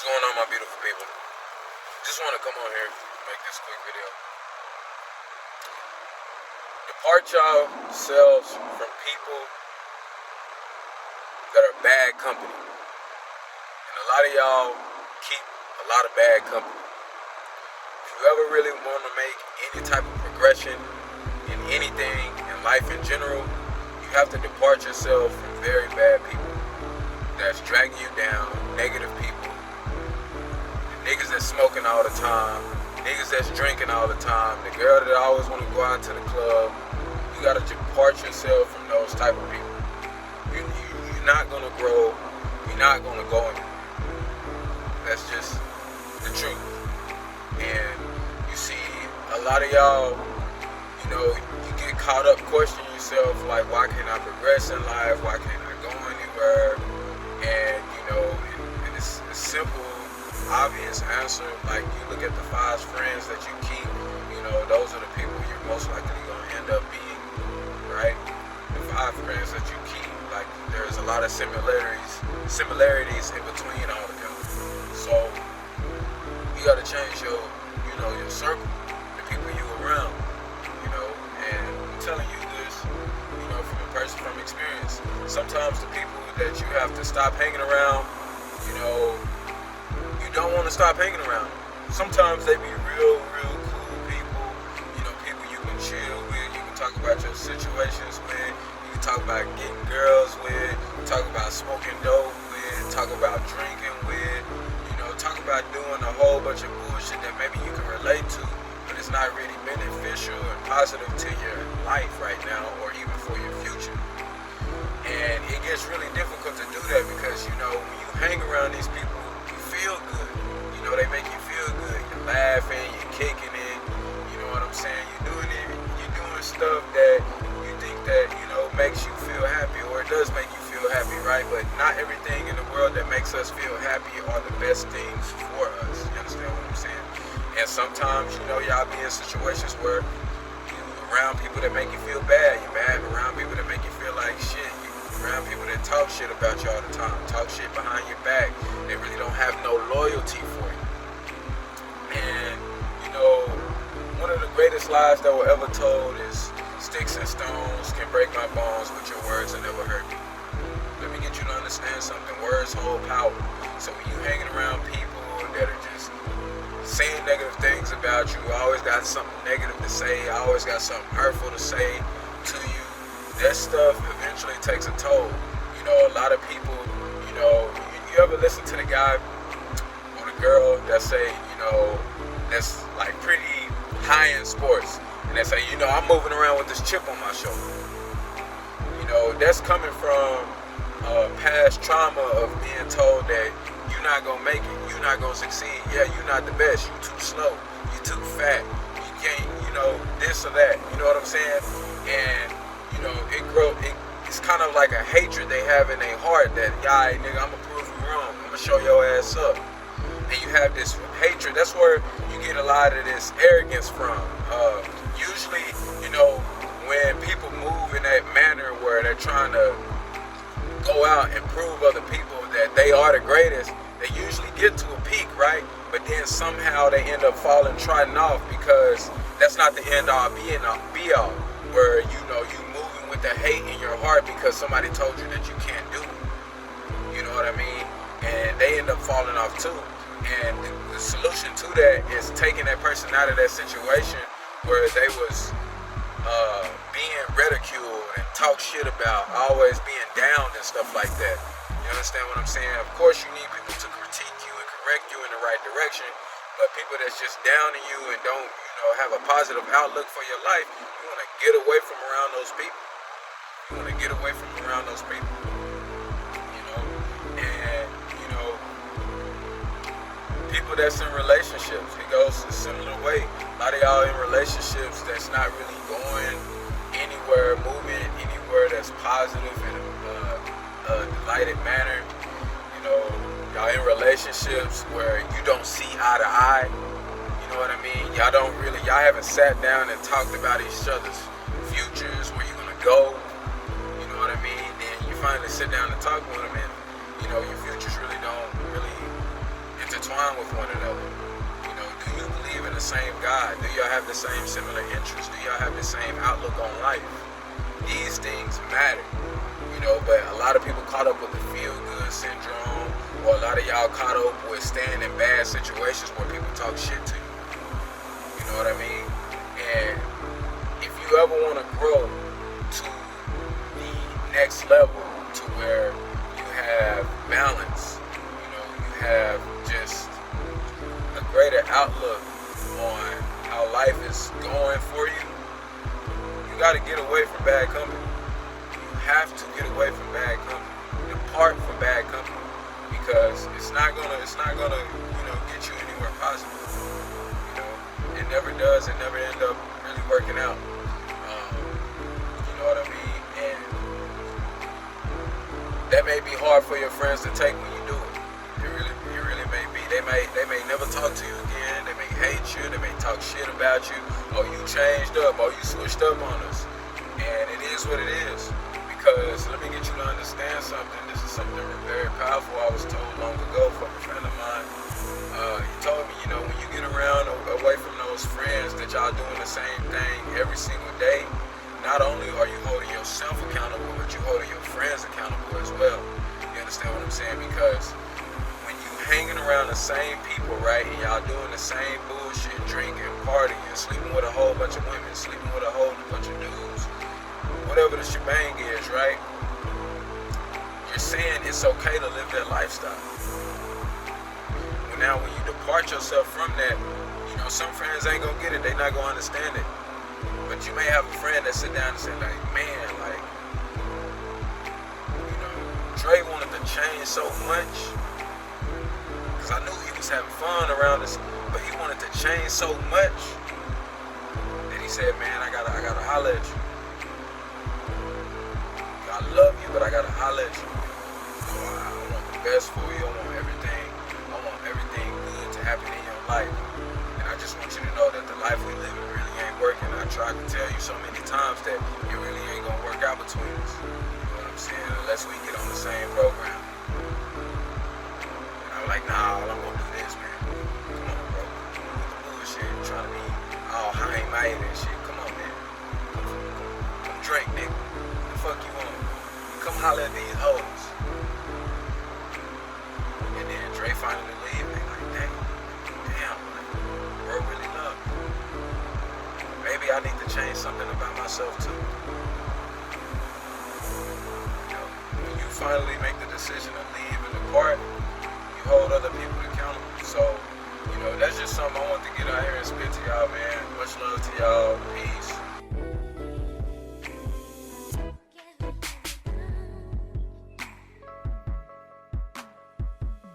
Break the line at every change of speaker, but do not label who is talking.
What's going on, my beautiful people? Just want to come on here and make this quick video. Depart yourselves from people that are bad company. And a lot of y'all keep a lot of bad company. If you ever really want to make any type of progression in anything, in life in general, you have to depart yourself from very bad people that's dragging you down, negative people. Niggas that's smoking all the time, niggas that's drinking all the time, the girl that always want to go out to the club. You gotta depart yourself from those type of people. You're not gonna grow. You're not gonna go anywhere. That's just the truth. And you see, a lot of y'all, you get caught up questioning yourself, like, why can't I progress in life? Why can't I go anywhere? And and it's simple, obvious answer. Like, you look at the 5 friends that you keep, those are the people you're most likely gonna end up being, right? The 5 friends that you keep, like, there's a lot of similarities in between all of them. So you gotta change your circle, the people you around, and I'm telling you this, from experience. Sometimes the people that you have to stop hanging around, you don't want to stop hanging around. Sometimes they be real cool people, people you can chill with, you can talk about your situations with, you can talk about getting girls with, talk about smoking dope with, talk about drinking with, talk about doing a whole bunch of bullshit that maybe you can relate to, but it's not really beneficial and positive to your life right now or even for your future. And it gets really difficult to do that because, when you hang around these people, you feel good. They make you feel good. You're laughing, you're kicking it, you know what I'm saying? You're doing stuff that you think that, makes you feel happy, or it does make you feel happy, right? But not everything in the world that makes us feel happy are the best things for us. You understand what I'm saying? And sometimes, y'all be in situations where you're around people that make you feel bad. You're mad around people that make you feel like shit. You're around people that talk shit about you all the time, talk shit behind your back. They really don't have no loyalty for you. And, one of the greatest lies that were ever told is, sticks and stones can break my bones, but your words will never hurt me. Let me get you to understand something. Words hold power. So when you hanging around people that are just saying negative things about you, always got something negative to say, always got something hurtful to say to you, that stuff eventually takes a toll. A lot of people, you ever listen to the guy or the girl that say, that's like pretty high in sports, and they say, I'm moving around with this chip on my shoulder. That's coming from past trauma of being told that you're not gonna make it, you're not gonna succeed. Yeah, you're not the best. You too slow. You too fat. You can't, this or that. You know what I'm saying? And it's kind of like a hatred they have in their heart that, yeah, nigga, I'm gonna prove you wrong. I'm gonna show your ass up. And you have this hatred. That's where you get a lot of this arrogance from. Usually, when people move in that manner where they're trying to go out and prove other people that they are the greatest, they usually get to a peak, right? But then somehow they end up trotting off because that's not the end all be all. Where you moving with the hate in your heart because somebody told you that you can't do it. You know what I mean? And they end up falling off too. And the solution to that is taking that person out of that situation where they was being ridiculed and talk shit about, always being down and stuff like that. You understand what I'm saying? Of course you need people to critique you and correct you in the right direction, but people that's just down on you and don't, have a positive outlook for your life, you want to get away from around those people. You want to get away from around those people. And, people that's in relationships, it goes a similar way. A lot of y'all in relationships that's not really going anywhere, moving anywhere that's positive in a delighted manner. Y'all in relationships where you don't see eye to eye. You know what I mean? Y'all haven't sat down and talked about each other's futures, where you're gonna go. You know what I mean? Then you finally sit down and talk with them, and your futures really don't intertwine with one another? You know, do you believe in the same God? Do y'all have the same similar interests? Do y'all have the same outlook on life? These things matter, you know, but a lot of people caught up with the feel-good syndrome, or a lot of y'all caught up with staying in bad situations where people talk shit to you. You know what I mean? And if you ever want to grow to the next level, to where you have balance, you know, you have just a greater outlook on how life is going for you, you got to get away from bad company. You have to get away from bad company. Depart from bad company, because it's not gonna, you know, get you anywhere positive. You know, it never does. It never end up really working out. You know what I mean? And that may be hard for your friends to take when you do it. It really may be. They may never talk to you again. They may hate you. They may talk shit about you. Oh, you changed up. Oh, you switched up on us. And it is what it is. Because let me get you to understand something. This is something very powerful I was told long ago from a friend of mine. He told me, you know, when you get around away from those friends that y'all doing the same thing every single day, not only are you holding yourself accountable, but you holding your friends accountable as well. You understand what I'm saying? Because when you hanging around the same people, right, and y'all doing the same bullshit, drinking, partying, sleeping with a whole bunch of women, sleeping with a whole bunch of dudes, whatever the shebang is, right? You're saying it's okay to live that lifestyle. Well, now when you depart yourself from that, you know, some friends ain't gonna get it. They not gonna understand it. But you may have a friend that sit down and say, like, man, like, you know, Dre wanted to change so much, because I knew he was having fun around us, but he wanted to change so much that he said, man, I gotta holler at you. I love you, but I gotta holler at you. You know, I want the best for you. I want everything good to happen in your life. And I just want you to know that the life we live in really ain't working. I tried to tell you so many times that it really ain't gonna work out between us. You know what I'm saying? Unless we get on the same program. And I'm like, nah, all I'm gonna do this, man. Come on, bro. With the bullshit, trying to be all high and mighty and shit. Come on, man. Come drink, nigga. The fuck you want? Come holler at these hoes. And then Dre finally leave, and they like, damn, like, bro really love me. Maybe I need to change something about myself too. You know, when you finally make the decision to leave and depart, you hold other people accountable. So, you know, that's just something I want to get out here and spit to y'all, man. Much love to y'all.